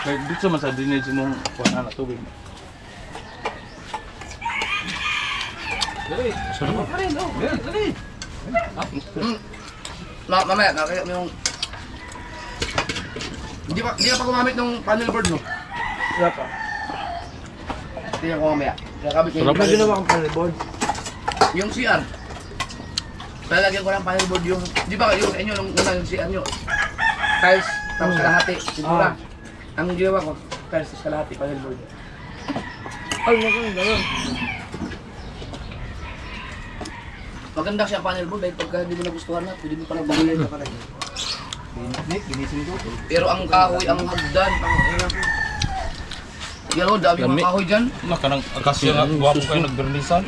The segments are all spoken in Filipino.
Kaya dito man sa drainage mong kuha na tubig. Dali. Sarap pa rin, oh. Dali. Mamaya, nakakaya mo yung... Hindi ka pa gumamit ng panel board, no? Wala pa. Tingnan ko mamaya. Kakabit niya Sarap na ginawa kang panel board. yung CR. Lalagyan ko ng panel board yung... Di ba yung sa inyo, nung una yung CR nyo? Tiles, tapos kalahati, sigura. Ang ginawa ko, tiles, tapos kalahati, panel board. Ay, gano'n. Maganda siya panel board, dahil pagka hindi mo nagustuhan na, pwede mo palang baguhin na pala. Ginising ko. Pero ang kahoy, ang hagdan, yan o, dami mga kahoy dyan. Kanang akasya nga, guwapo kayo nagbernisan.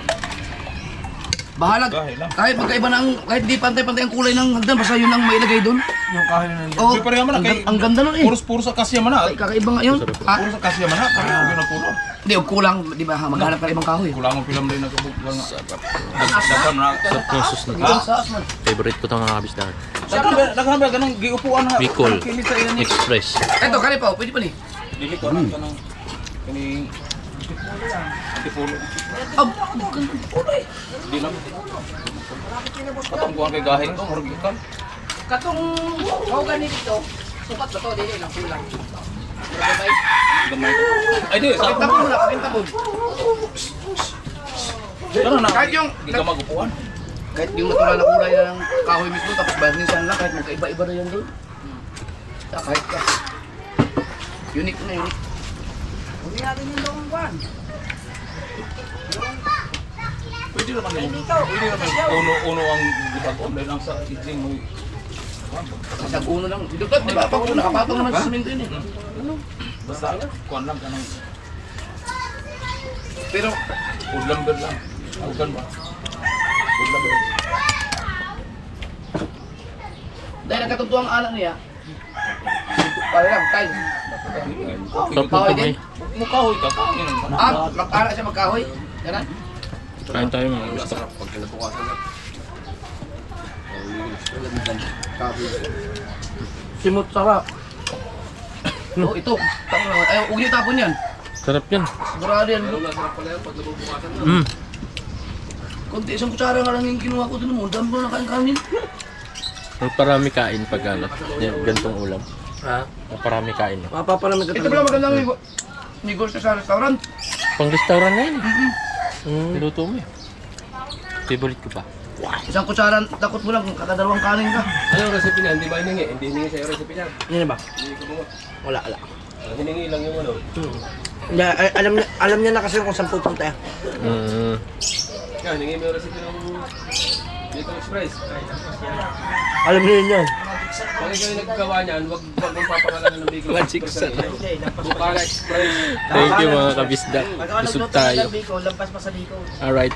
Bahalag, kahit magkaiba na ang, kahit di pantay-pantay ang kulay ng hagdan, basta yun ang mailagay doon. Yung kahoy na nandiyan. Oh, Pero man ang ganda nun eh. Puros akasya man na. Ay, kakaiba nga yun. Ha? Puros akasya man na. Kaya yun ang puro. Hindi, huwag kulang, di ba? Maghanap ka ng ibang kahoy. Kulang ang film rin nagkabugwa nga. Dagan na. Sarap ng sauce na. Ibang saas man. Favorite ko itong mga kabisdahan. Dagan ba ganong giupuan na. Bicol Kilit sa iyan ni. Express. Eto, kani pa, pwede pa ni. Dili ko na kanang kining antipulo. Ab, gandang kulay. Di na. Katong buwan kay gahin ko, murag ikan. Katong kaugan ni dito, sukat ba to? Dili lang kulang. Gamay. Gamay ko. Ay di, sakit Pakita na. mo muna, pakita mo. Ano na? Kahit yung, Di ka magupuan. kahit yung natural na kulay na ng kahoy mismo, tapos barnisan lang, kahit magkaiba-iba na yan doon. Kahit ka. Unique na unique. Huwag natin yung lawang buwan. Pwede naman uno ang gitagom dahil ang sa itling mo. Sa uno lang. Dito ba, di ba? Pag uno, nakapatong naman sa suminto yun eh. Basta kuan lang kanang Pero, food lumber lang. Ugan ba? Food lumber. dahil nagkatugtuang anak niya, pala lang, tayo. Top na ito may. Mukahoy ka, kahoy lang ka na. Mag-anak siya magkahoy. Ganun. Kain tayo mga kabisdak. Simot sarap. Oh, ito. Tapos naman. Ay, huwag niyo tapon yan. Sarap yan. Sigurado yan. Kunti isang kutsara nga lang yung kinuha ko dun mo. Dami mo na kain-kanin. Parami kain pag ano. Gantong ulam. Ha? Parami kain. Mapapalamig ka. Ito pala magandang negosyo sa restaurant. Pang restaurant na yun. Niluto mo eh. Favorite ko pa. Isang kutsara, takot mo lang kung kakadalawang kanin ka. Ano yung recipe niya? Hindi ba hiningi? Hindi hiningi sa'yo recipe niya? Yan ba? Hindi ko mo. Wala. Hiningi lang yung ano. Alam niya na kasi kung saan pupunta. Kaya hiningi mo yung recipe ng Bicol Express. Alam niya yun. Pag ikaw yung naggawa niyan, huwag mong papakalanan ng Bicol Express. Bukala Express. Thank you mga kabisdak. Busog tayo. Lampas pa sa Bicol. Alright.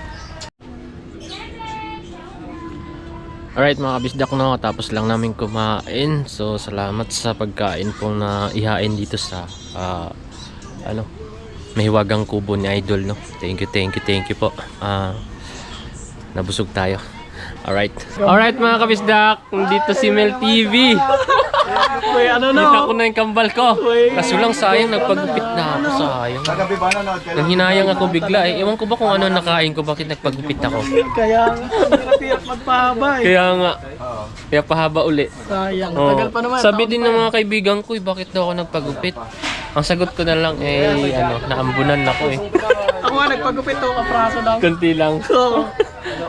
Alright mga kabisdak, no, tapos lang namin kumain. So salamat sa pagkain pong na ihain dito sa Mahiwagang Kubo ni Idol, no. Thank you po. Nabusog tayo. Alright mga kabisdak, dito si Mel TV. Kita ko na yung kambal ko. Kaso lang sayang, nagpagupit na ako. Sayang. Nang hinayang ako bigla eh. Ewan ko ba kung ano nakain ko, bakit nagpagupit ako. Kaya hirap magpahaba eh. Kaya nga. Kaya pahaba uli. Sayang, Oh. tagal pa naman. Sabi din ng mga kaibigan ko, bakit daw ako nagpagupit? Ang sagot ko na lang naambunan ako eh. Ako nga nagpagupit to, kapraso lang. Kunti lang. So,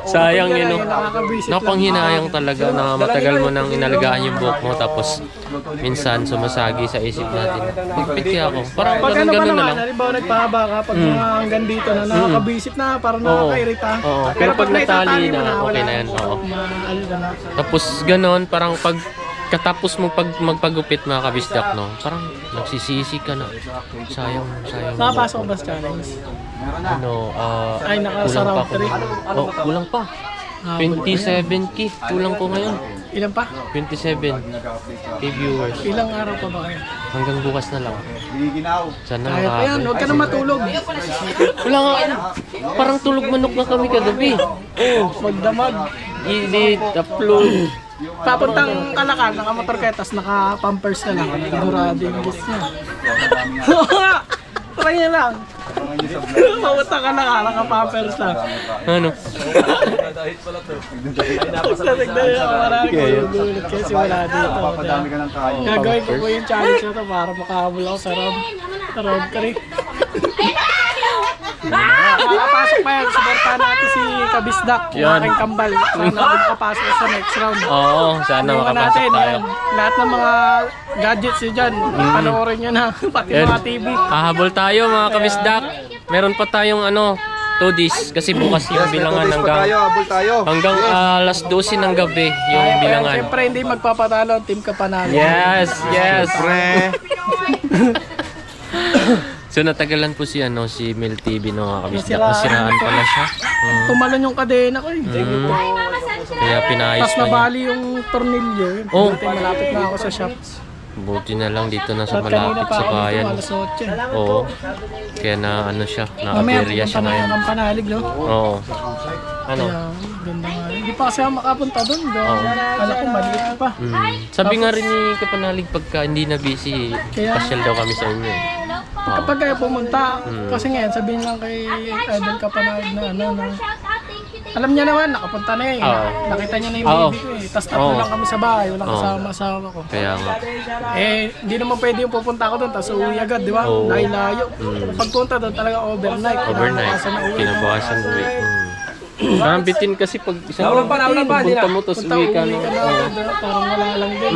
Sayang yun, no? nakakabisit lang. Napanghinayang talaga na matagal mo nang inalagaan yung buhok mo tapos minsan sumasagi sa isip natin. Higpit kaya ako. Parang Pag ano ba ganun na naman, lang. halimbawa nagpahaba ka, pag mga hanggang dito na nakakabisit na, parang nakakairita. Oo. Pero pag natali na, okay na yan. Oo. Maano ka na. Tapos ganon, parang pag katapos mo magpagupit mga kabisdak, no? Parang nagsisisi ka na. Sayang. Nakapasok ko ba sa challenge? Ay, naka-sa kulang pa round ako. three. Oh, kulang pa. 27k. Kulang ko ngayon. Ilan pa? 27k viewers. Ilang araw pa ba kayo? Hanggang bukas na lang. Sana Kaya pa yan, huwag ka na matulog. Wala nga. Parang tulog manok na kami kagabi. Oo, magdamag. Edit, upload. papuntang Kalakal, naka-motor kayo, tapos naka-pampers na lang. Sigurado yung gusto niya. Try niya lang. Papuntang Kalakal, naka-pampers lang. Ano? Dahil pala to. Tatagdan niya, marami ko gugulit kasi wala dito. Papadami ka ng kain. Gagawin ko po yung challenge na to para makahabol ako sa road 3. Makapasok pa yan, suportahan natin si Kabisdak, yung Yan. aking kambal. Sana makapasok sa next round. Oo, sana Tulungan makapasok natin, tayo. yan. Lahat ng mga gadgets nyo dyan, panoorin nyo na, pati Yan. mga TV. Hahabol tayo mga kabisdak. Meron pa tayong 2 days kasi bukas yung bilangan Habol tayo. hanggang alas 12 ng gabi yung Kaya bilangan. siyempre hindi magpapatalo, team ka panalo. Yes, yes. Pre. So natagalan po si Mel TV no mga kabisdak. Nasiraan. Nasiraan pala siya. Tumalon yung kadena ko eh. Kaya pinayos Tapos pa niya. nabali yung tornilyo. Oh. Buti malapit na ako sa shops. Buti na lang dito na sa At kanina malapit pa sa ako bayan. dito, alas 8. Oo. Kaya na siya, Mamaya na-aberya siya pupunta na ngayon. yung Panalig, no? Oo. Ano? Kaya, ganda nga. Hindi pa kasi ako makapunta doon. Oo. Alam ko, maliit pa. Sabi nga rin ni Kapanalig pagka hindi na busy, Kaya- pasyal daw kami sa inyo. Kapag kayo pumunta, kasi ngayon, sabihin lang kay Idol Kapanalig na alam niya naman, nakapunta na eh. Oo. Nakita niya na yung Oo. baby ko eh. Tapos tatlo Oo. lang kami sa bahay, walang Oo. kasama asawa ko. Kaya nga. Hindi naman pwede yung pupunta ako doon, tapos uwi agad, di ba? Oo. Layo. Pagpunta doon talaga overnight. Overnight, Kinabukasan na uwi. kinabukasan uwi. Parang bitin kasi pag isang Naulan pa, punta mo tapos Punta, uwi ka. uwi ka na agad, parang wala lang din.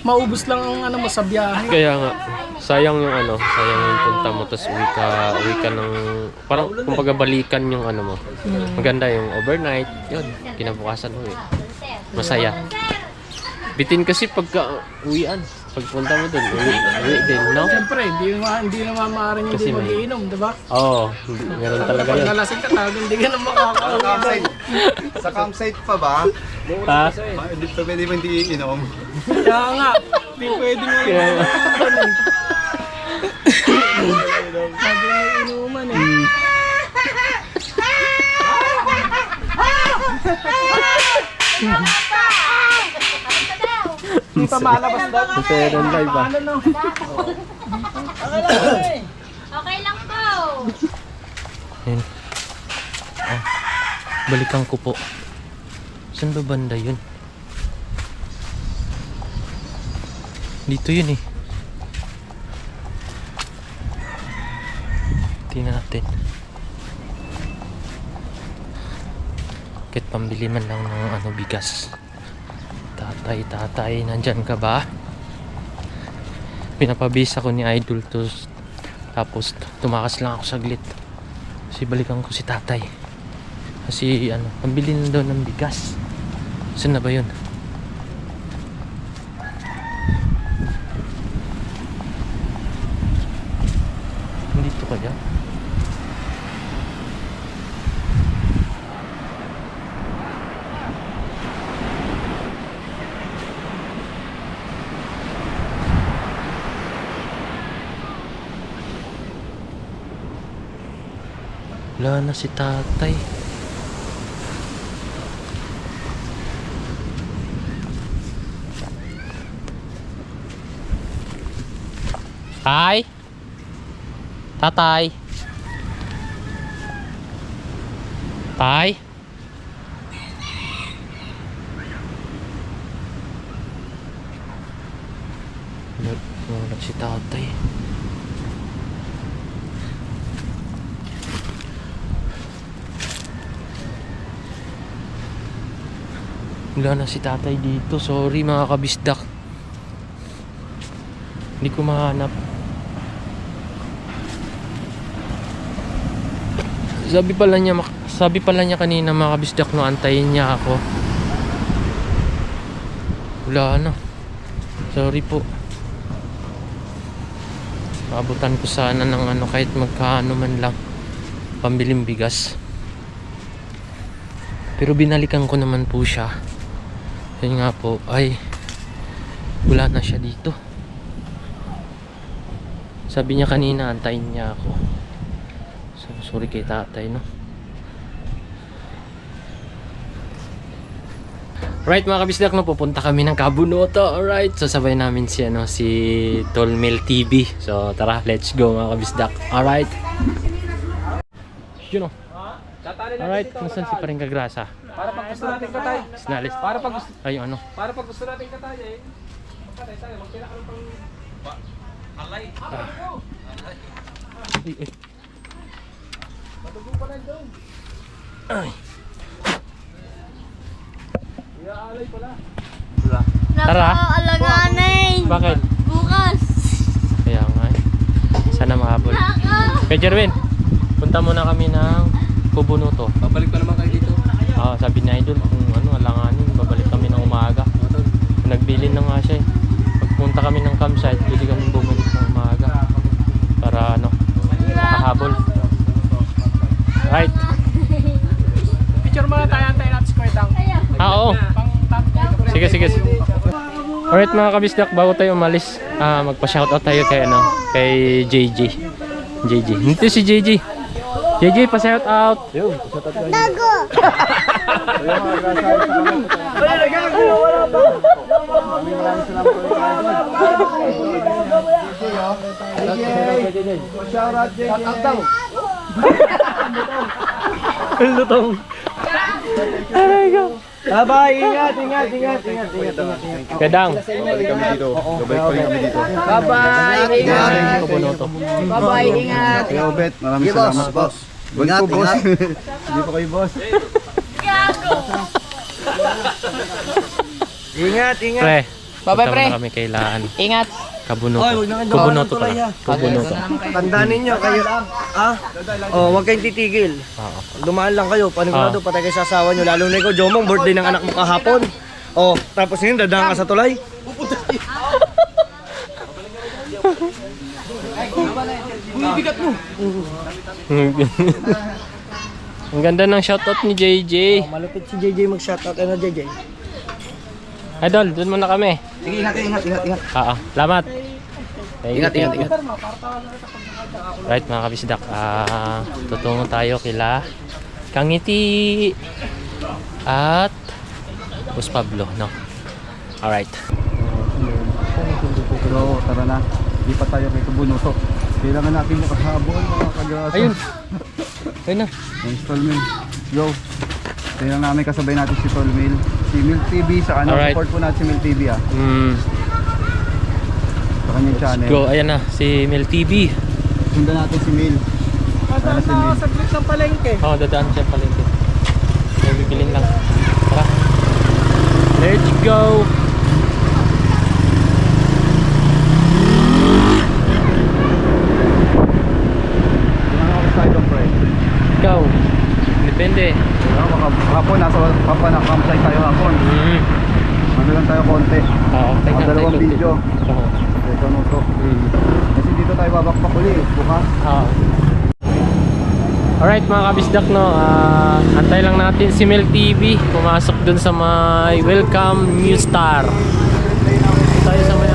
Maubos lang ang mo sa biyahe. Kaya nga, sayang yung sayang yung punta mo tapos uwi ka ng, parang kumbaga balikan yung mo. Maganda yung overnight, yun, kinabukasan uwi. Masaya. Bitin kasi pagka uwian, pagpunta mo dun, uwi din, no? Siyempre, hindi naman maaaring Kasi hindi may- mag-iinom, di ba? Oo, meron talaga Pag yun. nalasing ka talaga, hindi ka na makakauwi. Sa campsite pa ba? Ha? Hindi pa pwede mo hindi iinom. Kaya nga, hindi pwede mo Sabi na inuman eh. Hindi pa malabas daw. Pero live ba? Okay lang po. Yun. Balikan ko po. Saan ba banda yun? Dito yun eh. Tingnan natin. Kahit pambili man lang ng bigas. Tatay, nandyan ka ba? Pinapabisa ko ni Idol to. Tapos tumakas lang ako saglit. Kasi balikan ko si tatay. Kasi pambili na daw ng bigas. Saan na ba yun? Dito kaya? Wala na si tatay. Tay? Tatay? Tay? Wala si tatay. Wala na si tatay dito. Sorry mga kabisdak. Hindi ko mahanap. Sabi pala niya kanina mga kabisdak no, antayin niya ako. Wala na. Sorry po. Maabutan ko sana ng kahit magkaano man lang pambiling bigas. Pero binalikan ko naman po siya. Yun nga po, ay wala na siya dito. Sabi niya kanina, antayin niya ako. So, sorry kay tatay, no? Right mga kabisdak, no, pupunta kami ng Kabunoto. Alright, so sabay namin si, si Tolmel TV. So tara, let's go mga kabisdak. Alright. Yun o. Alright, nasan si Paring Kagrasa? Para pag gusto natin katay. Sinalis. Para pag gusto, Ay, ano? para pag gusto natin katay eh. Katay tayo, magkira ka ng pang... Alay. Ay, ay. Matugo pa na doon. Ay. Iaalay pala. Tara. Nakaalanganin. Bakit? Bukas. Kaya nga eh. Sana mahabol. Kay Jerwin, punta muna kami ng Kabunoto. Babalik pa naman kayo dito. Sabi ni Idol kung alanganin, babalik kami ng umaga. Nagbilin na nga siya eh. Pagpunta kami ng campsite, pwede kami bumalik ng umaga. Para makahabol. Right. Picture muna tayo, antayin natin square down. Oo. Pang top. Sige, sige. Alright mga kabisdak, bago tayo umalis, magpa-shoutout tayo kay JJ. JJ. Ito si JJ. JJ, pa-shoutout. Dago. Lutong. Aray ko. Bye-bye, ingat. Kedang. Gabay kami dito. Gabay pa rin kami dito. Bye-bye, ingat. Kabunoto. Bye-bye, ingat. Kaya Obet, maraming salamat boss. Ingat, boss. Hindi pa kayo boss. Ingat. Pre. Bye-bye, punta pre. muna kami kailangan. Ingat. Kabunoto. Kabunoto pala. Kabunoto. Tandaan ninyo kayo. Huwag kayong titigil. Oo. Dumaan lang kayo, panigurado, patay kayo sa asawa nyo. Lalo na ikaw, Jomong, birthday ng anak mo kahapon. Tapos yun, dadaan ka sa tulay. Ang ganda ng shoutout ni JJ. Malupit si JJ mag-shoutout. Ano, JJ? Idol, dun muna kami. Sige, ingat. Oo. Salamat. Ingat. Right mga kabisdak, tutungo tayo kila Kangiti at Bus Pablo, no? Alright. So, tara na. Di pa tayo kay Kabunoto. Kailangan natin makahabol mga kagrasa. Ayun na. Yung Tolmel. Go. Tingnan namin kasabay natin si Tolmel. Si Mil TV sa Alright. support po natin si Mil TV sa kanyang channel. Go, ayan na, si Mel TV. Sundan natin si Mil. Sana si Mil. Saglit ng palengke. Dadaan siya palengke. May bibilin lang. Tara. Let's go! Tingnan ako sa idong pre. Ikaw. Depende. Hapon, nasa campsite tayo hapon. Ano lang tayo konti. Oo, Mga dalawang video. Oo. Ito no to. Kasi dito tayo babakpak uli. Bukas. Alright mga kabisdak, no, antay lang natin si Mel TV pumasok dun sa may Welcome New Star. Tayo sa may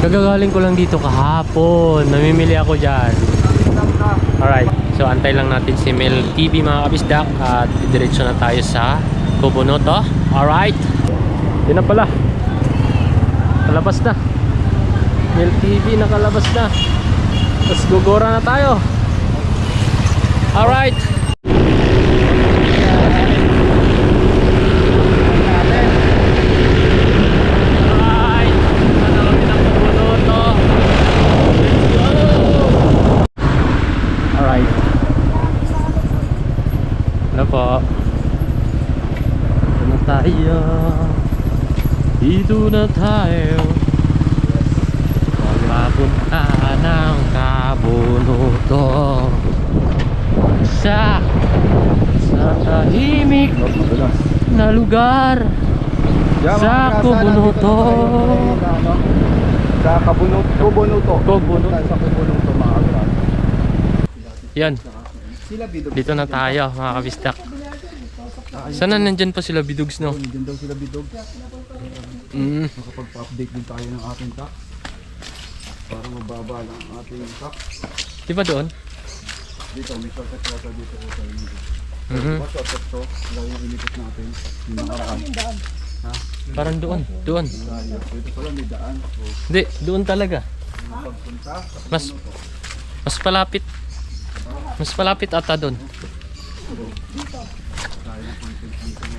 gagagaling ko lang dito kahapon, namimili ako dyan. Alright, so antay lang natin si Mel TV mga kabisdak at diretso na tayo sa Kabunoto. Alright, yun na pala, kalabas na Mel TV, nakalabas na, tapos gugora na tayo. Alright. Alright. Sana kami ng Kabunoto. Let's go. Alright. Ano po? Dito na tayo. Dito na tayo. Papunta ng Kabunoto. Sa tahimik na lugar sa Kabunoto. Sa Kabunoto. Kabunoto. Sa Kabunoto mga kagrasa. Yan. Dito na tayo mga kabistak. Sana nandyan pa sila bidogs, no? Diyan daw sila bidog. Makapagpa-update din tayo ng ating tax. Para mababa lang ang ating tax. Di ba doon? Dito, may shortcut dito sa inyo. Shortcut to. Lang yung ilipit natin. Yung nakaraan. Parang doon. Ito pala may daan. Hindi, doon talaga. Mas palapit. Mas palapit ata doon.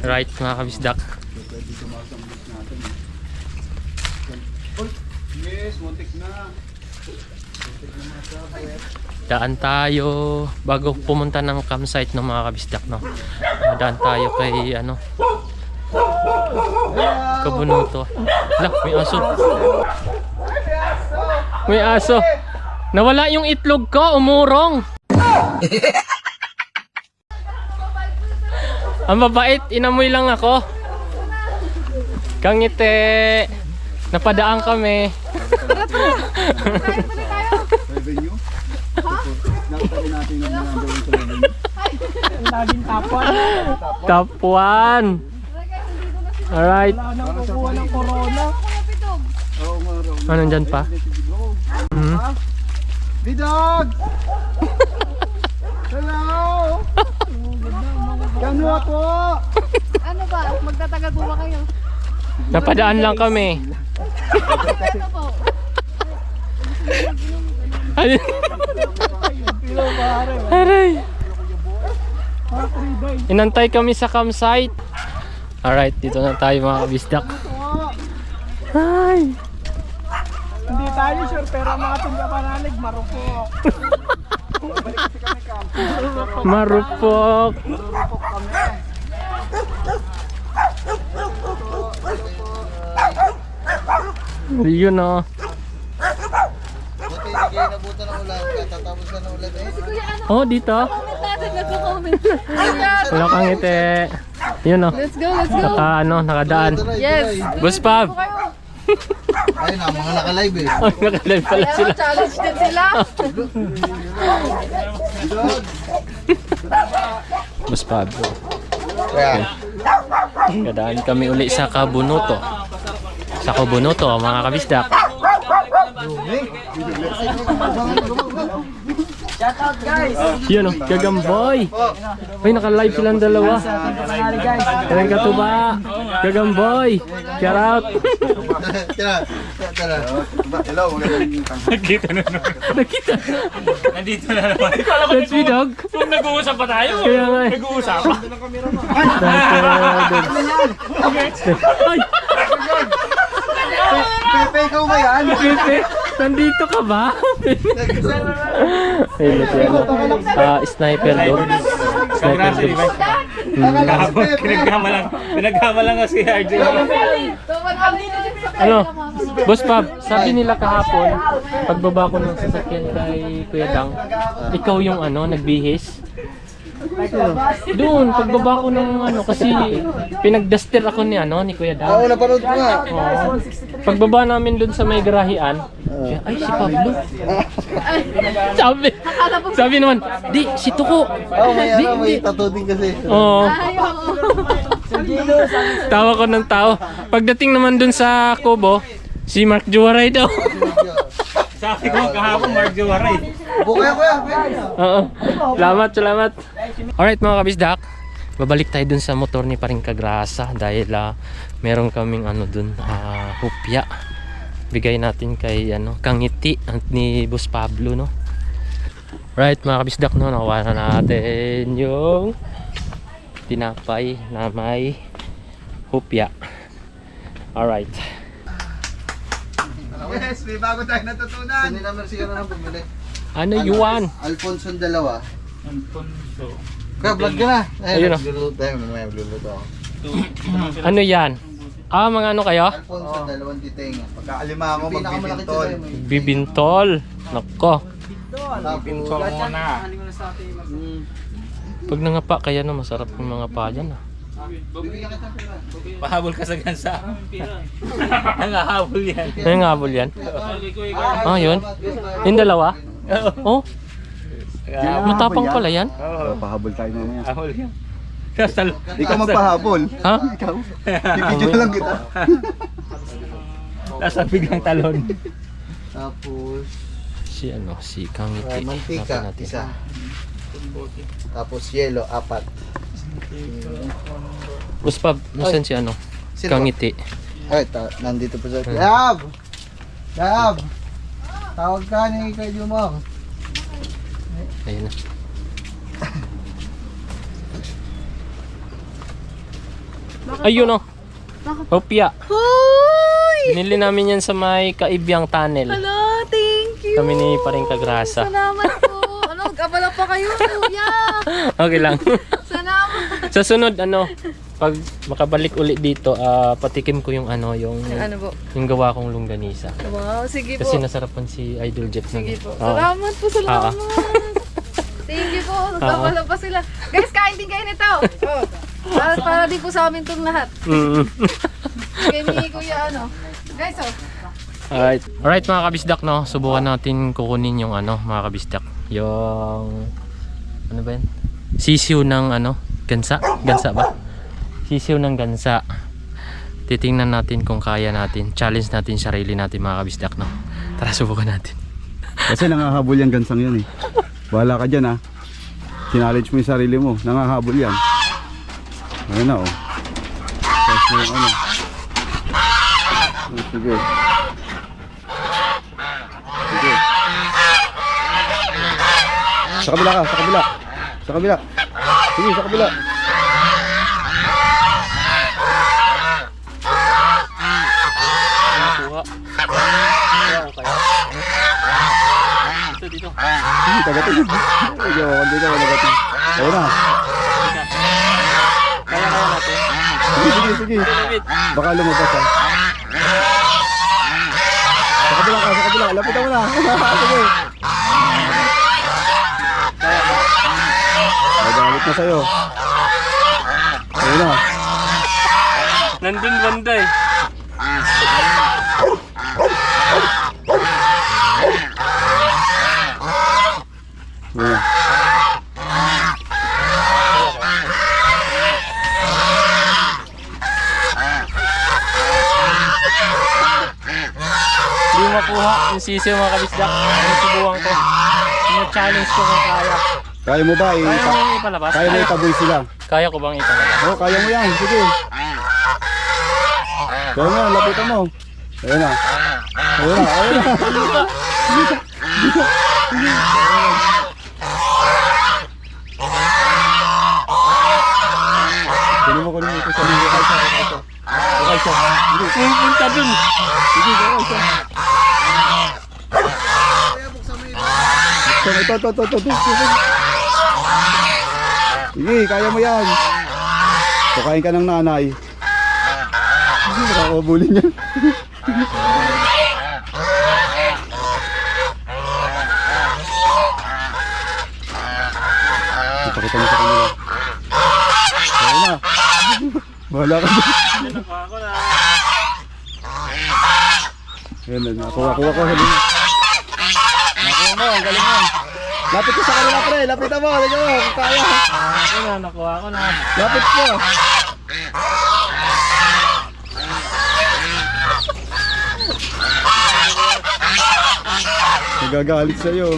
Right, mga kabisdak. Yes, muntik na. Daan tayo bago pumunta ng campsite ng mga kabisdak, no. Daan tayo kay ano, Kabunuto. Ala, may aso. May aso. Nawala yung itlog ko, umurong. Ang mabait, inamoy lang ako. Kangite. Napadaan kami. Revenue? Nakita rin natin yung nandawin sa revenue. Laging tapuan. Top 1. Alright. Wala nang kukuha ng corona. Oo nga raw. Ano dyan pa? Bidog! Hello! Gano ako? Ano ba? Magtatagal po ba kayo? Napadaan lang kami. Ano po? Ano? Pilo pare. Aray. Mga 3 days. Inantay kami sa campsite. Alright, dito na tayo mga kabisdak. Ay. Hindi tayo sure pero mga tingkapanalig marupok. Marupok. Yun o. Oh, dito. Comment natin, nagko-comment. Wala kang ngiti. Yun o. Let's go, let's go. Nakadaan. Yes. Boss Pab. Ayun na, mga naka-live eh. Oh, nakalive pala Ayan, sila. challenge din sila. Boss Pab. Kadaan kami uli sa Kabunuto. Sa Kabunuto, mga kabisdak. Shoutout guys. Yun o, Gagamboy. Ay, naka-live silang dalawa. Kailan ka tuba? Gagamboy. Shout out. Hello, Nakita. Nandito na naman. Let's be dog. Kung nag-uusap pa tayo. Kaya nga eh. Nag-uusap. Ay! Pepe, ikaw ba yan? Pepe, nandito ka ba? Ayun na siya. Sniper dog. Sniper dog. Kahapon, pinaghama lang kasi RJ. Ano? Boss Pab, sabi nila kahapon, pagbaba ko ng sasakyan kay Kuya Dang, ikaw yung ano, nagbihis. Doon, pagbaba ko ng ano, kasi pinagduster ako ni ano, ni Kuya Dang. Oo, napanood ko nga. Oo. Pagbaba namin doon sa may garahian, ay si Pablo. sabi naman, di, si Tuko. Oo, may tattoo din kasi. Oo. Tawa ko ng tao. Pagdating naman dun sa Kubo, si Mark Juaray daw. Sabi ko kahapon, Mark Juaray. Kuya. Oo. Salamat. Alright mga kabisdak, babalik tayo dun sa motor ni Paring Kagrasa dahil meron kaming ano dun, hupya. Bigay natin kay ano, Kangiti ni Boss Pablo, no. Right mga kabisdak, no, nakuha na natin yung tinapay na may hupya. Alright. Yes, may bago tayo natutunan. Saan nila mersi ka na lang bumili? Ano yuan? Alfonso dalawa. Alfonso. Kaya vlog ka na. Ayun o. Magluluto ako. Ano yan? Mga ano kayo? Alfonso, dalawang titinga. Pagkaalima ako, magbibintol. Bibintol. Nako. Pinso muna. Pag nangapa kaya no, masarap yung mga pa dyan. Pahabol ka sa gansa. Nangahabol yan. Ano nga habol yan? Yun. Yung dalawa? Oh, matapang pala yan. Pahabol tayo mamaya. Habol yan. Ikaw magpahabol. Ha? Ikaw. Bibidyo na lang kita. Nasa biglang talon. Tapos, Si ano, si Kangiti. mantika, Natin. isa. Tapos yelo, 4. Guspab, nasan si ano? Kangiti. Ay, nandito pa sa... Yab! Yab! Tawag ka ni kay Jumong. Ayun na. Ayun o. Hopya. Hoy! Binili namin yan sa may Kaibyang Tunnel. Hello, thank you. Kami ni Paring Kagrasa. Salamat po. Ano, abala pa kayo, kuya. Okay lang. Salamat. Sa sunod, ano, pag makabalik ulit dito, patikim ko yung ano, yung Ano po? yung gawa kong longganisa. Wow, sige po. Kasi nasarapan si Idol Jeff na. Sige po. Oo. Salamat po, salamat. Thank you po. Abala pa sila. Guys, kain din kayo nito. Oh. Para din po sa amin itong lahat. Mm. Kay ni kuya ano. Guys, oh. Alright mga kabisdak, no, subukan natin kukunin yung ano mga kabisdak, yung ano ba yan? Sisiw ng ano, gansa? Gansa ba? Sisiw ng gansa. Titingnan natin kung kaya natin. Challenge natin sarili natin mga kabisdak, no. Tara, subukan natin. Kasi nangahabol yan gansang yun eh. Bahala ka dyan ha. Challenge mo yung sarili mo. Nangahabol yan. Ayun na oh. Tapos na yung ano. Sige. Sige. Sa kabila ka, sa kabila. Sa kabila. Sige, sa kabila. Dito. Sige, tagatin. Sige, wakon dito, tagatin. Ayun na. Kaya natin. Sige. Baka lumabas ha. Sa kabila ka, sa kabila. Lapitan mo na. Sige. Nagalit na sa'yo. Ayun na. Nandun banda eh. Ayun na. Hindi makuha yung sisiw mga kabisdak. Yung subukan ko. Yung challenge ko kung kaya. Kaya mo ba? Kaya mo yung ipalabas? Kaya mo itaboy sila. Kaya ko bang ipalabas? Oo, kaya mo yan. Sige. Kaya mo yan. Lapitan mo. Ayun na. Ayun na. Ayun na. Kunin mo ito sa mga kaisa. Okay siya. Pupunta dun. Sige, okay siya. Ito. Sige, kaya mo yan. Kukain ka ng nanay. Sige, nakakabulin niya. Ipakita mo sa kanila. Kaya na. Bahala ka dyan. Ayan na, nakuha ko sabi mo. Nakuha mo, ang galing mo. Lapit ko sa kanila pre, lapitan mo, lagyan mo, kung kaya. Ako na, nakuha ko na. Lapit ko. Nagagalit sa'yo.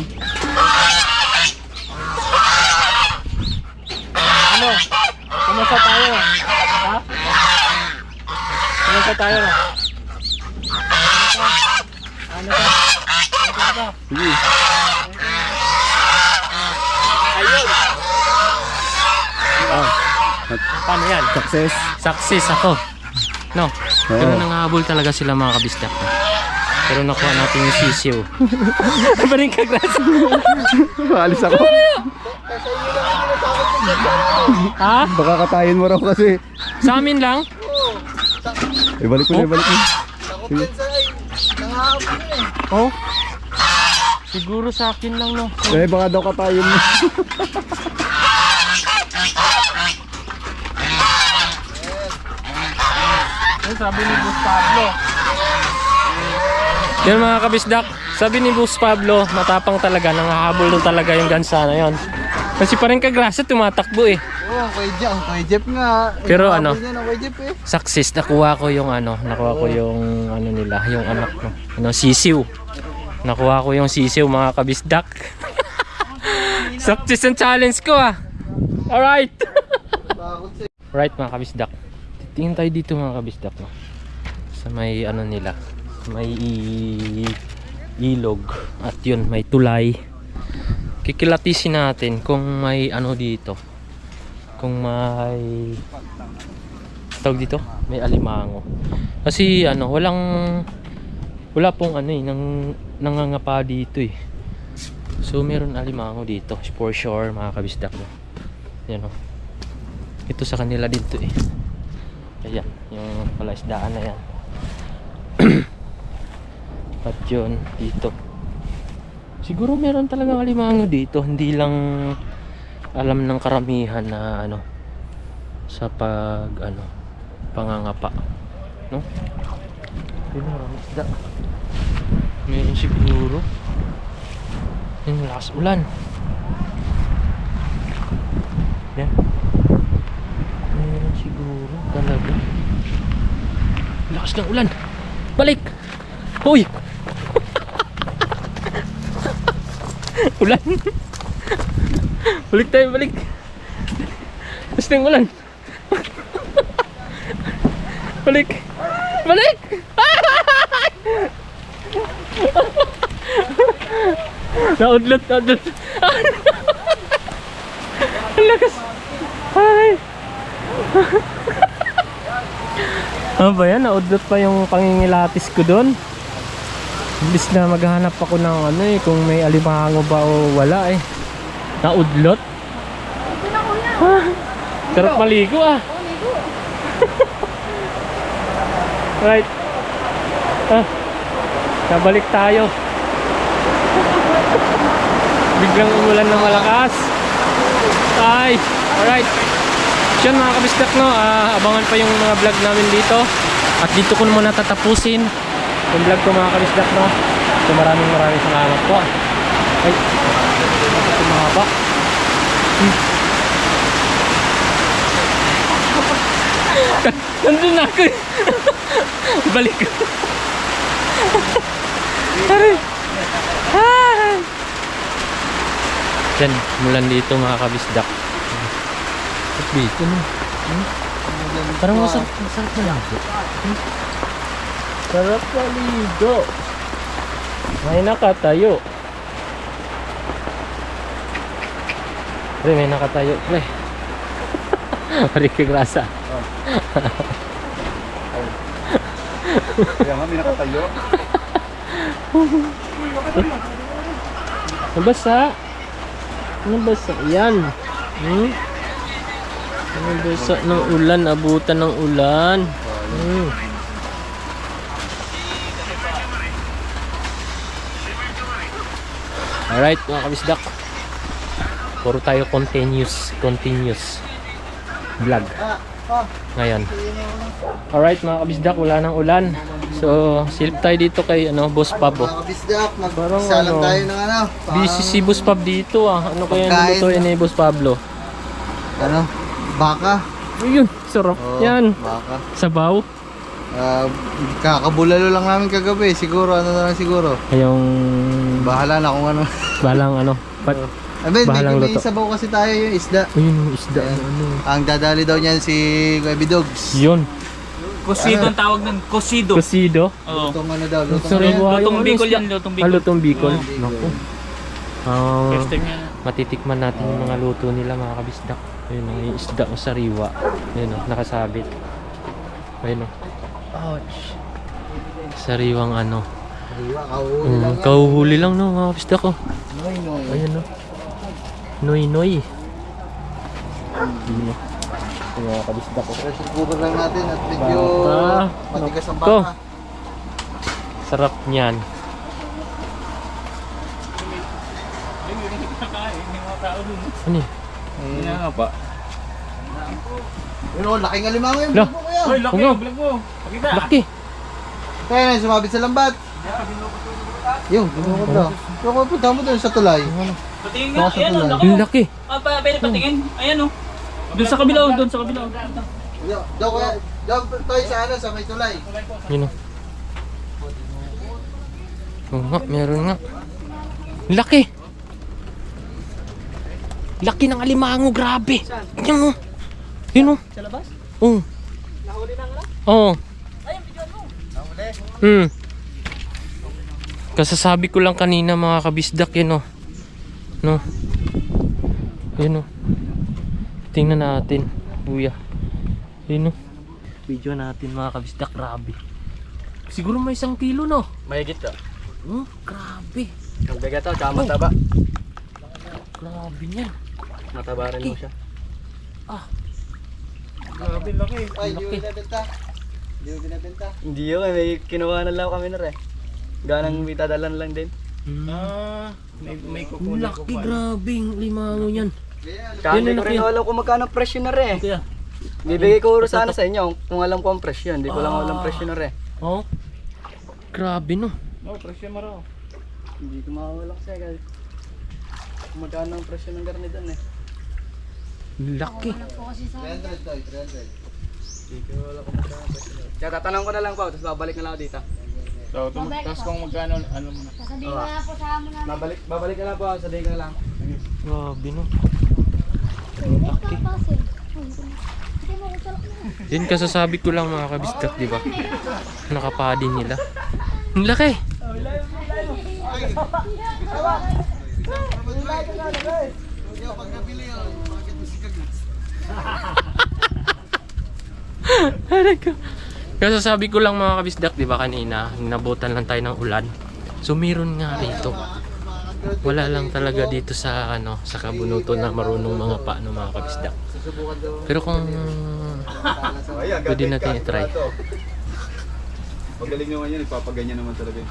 Ano? Kumasa tayo? Ha? Kumasa tayo? Ano ka? Sige. Ayun! Ah, Paano yan? success. Success ako. No? Oo. Pero nangahabol talaga sila mga kabisdak. Pero nakuha natin yung sisiw. Ba rin kagras? Alis ako. Ha? Baka katayin mo raw kasi. Sa amin lang? Ibalik mo. Oh? Siguro sa akin lang, no? Baka daw katayin mo. Sabi ni Boss Pablo. Yan mga kabisdak, sabi ni Boss Pablo, matapang talaga, nangahabol doon talaga yung gansa na yon. Kasi pa rin kagrasa, tumatakbo eh. Oo, kay Jeff nga. Pero ano, Kay Jeff eh. success, nakuha ko yung ano nila, yung anak ko. Ano, sisiw. Nakuha ko yung sisiw mga kabisdak. Success ang challenge ko ah. Alright. Right mga kabisdak. Titingin tayo dito mga kabisdak, no? Sa may ano nila, may ilog at yun may tulay. Kikilatisin natin kung may ano dito, kung may tawag dito, may alimango. Kasi ano, wala pong ano nangangapa dito eh. So meron alimango dito for sure mga kabisdak, no? Yan, no? Ito sa kanila dito eh. Ayan, yung palaisdaan na yan. At yun, dito. Siguro meron talagang alimango dito. Hindi lang alam ng karamihan na ano, sa pangangapa. No? Yun, maraming isda. Meron siguro. Yung lakas ulan. Yan. Meron siguro talaga. Lakas ng ulan. Balik! Hoy! Ulan! Balik tayo, balik! Lakas ng ulan! Balik! Balik! Naudlot, naudlot! Ang lakas! Ay! Ano ba yan? Naudlot pa yung pangingilatis ko doon. Imbis na maghahanap ako ng ano eh, kung may alimango ba o wala eh. Naudlot. Sarap maligo ah. Right. Nabalik tayo. Biglang umulan ng malakas. Ay, alright. Yan mga kabisdak, no, abangan pa yung mga vlog namin dito. At dito ko muna tatapusin yung vlog ko mga kabisdak, no. So maraming salamat po. Ay, ito mahaba. Nandun na ako. Balik ko. Yan, mulan dito mga kabisdak. Dito no. Parang masarap na ligo. Sarap na ligo. May nakatayo. Pre, may nakatayo. Pre. Pari ka grasa. Kaya nga may nakatayo. Nabasa. Nabasa. Yan. Nabasa ng ulan. Abutan ng ulan. Alright mga kabisdak. Puro tayo continuous vlog ngayon. Alright mga kabisdak, wala nang ulan. So silip tayo dito kay Boss Pab. Kabisdak, Parang magsalang tayo ng busy si Boss Pab dito ah. Ano kaya nilutuin ni Boss Pablo? Baka. Ayun, sarap yan. Baka. Sabaw. Kakabulalo lang namin kagabi. Siguro, ano na lang siguro. Yung Bahala na kung ano. balang bahalang May luto. sabaw kasi tayo yung isda. Ayun yung isda. Ang dadali daw niyan si Kuya Dogs. Yun. Kosido ang tawag nun. Kosido. Kosido. Oo. Lutong ano daw, lutong Sariwa Lutong yung Bicol isda. yan, lutong Bicol. Lutong Bicol. Naku. First time yan. Matitikman natin yung mga luto nila mga kabisdak. Ayun yung isda o sariwa. Ayun nakasabit. Ayun ouch. Sariwang kauhuli lang no mga kabisdak ko. Ayun Noy. Yung mga kabisdak ko. Pressure cooker lang natin at medyo matigas ang Ko. baka. Sarap niyan. Ano eh? Kaya nga pa. Yun, laking alimango yung Lah. buko kuya. Hoy, laki Bungo. ang vlog mo. Pakita. Laki. Kaya na sumabit sa lambat. Yung, binuko bro. Yung punta mo doon sa tulay. Patingin nga. Ayan o, laki. Ang laki. Pwede patingin. Ayan o. Doon sa kabila o. Doon sa kabila o. Daw kuya, daw tayo sa may tulay. Yun o. Oo nga, meron nga. Laki. Laki ng alimango, grabe. Yan o. Yun o. Sa labas? Oo. Nahuli na nga? Oo. Ay, yung video mo. Nahuli. Kasasabi ko lang kanina mga kabisdak yun o. No. Yun o. Tingnan natin. Kuya. Yun o. Video natin mga kabisdak. Grabe. Siguro may 1 kilo no. Mahigit ka. Grabe. Ang bigat to, tsaka mataba. Grabe niyan. Mataba rin mo siya. Grabe laki. Laki. Hindi yun, may kinuha na lang kami na rin. Ganang itadalan lang din. May Ang laki, grabe. Ang limango yan. Kaya Yun hindi ang ko rin laki. alam kung magkano presyo na rin. Kaya. Bibigay ko sana sa inyo kung alam ko ang presyo. Hindi ko lang alam presyo na rin. Oh. Grabe no. presyo mo raw. Hindi ko makawala kasi kung magkano ang presyo ng garni doon eh. Laki. Hindi ko wala kung magkano ang presyo doon. Kaya tatanong ko na lang po, tapos babalik na lang ako dito. Tapos kung magkano, ano mo na. Sasabihin ko na po sa amo na. Babalik na lang po, sa day ko na lang. Grabe no. Laki. Yan kasasabi ko lang mga kabisdak, di ba? Nakapadi nila. Ang laki. Kasasabi ko lang mga kabisdak, di ba kanina, nabutan lang tayo ng ulan. So meron nga rito. Wala lang talaga dito sa ano, sa Kabunuto na marunong mga paano mga kabisdak. Pero kung pwede natin i-try. Pagaling naman yan, ipapaganyan naman talaga yun.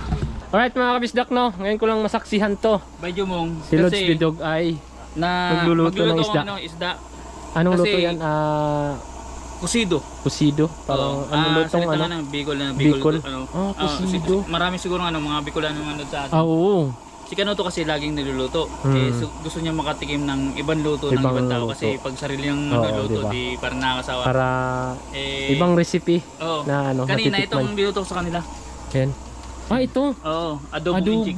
Alright mga kabisdak no, ngayon ko lang masaksihan to. Medyo mong. Si Lods Bidog ay magluluto ng isda. isda. Anong Kasi- luto yan? Kusido. Pusido. Parang ano lutong ano? Bicol na Bicol? Ano. Pusido. Marami siguro mga Bicolano ano sa atin. Ah, oo. Si Kanoto kasi laging niluluto. Gusto niya makatikim ng ibang luto ng Ibang ibang tao luto. kasi pag sarili niyang Oo, luto diba? di parang nakakasawa. Para ibang recipe Oo. na ano, Kanina natitikman. itong niluto ko sa kanila. Yan. Ah, ito. Oo, adobong inchik.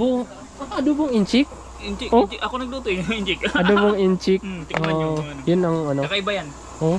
Adobong inchik? Inchik, Oh? inchik. Ako nagluto eh, inchik. Adobong inchik. Tikman niyo. Yun ang ano. Kakaiba yan. Oh.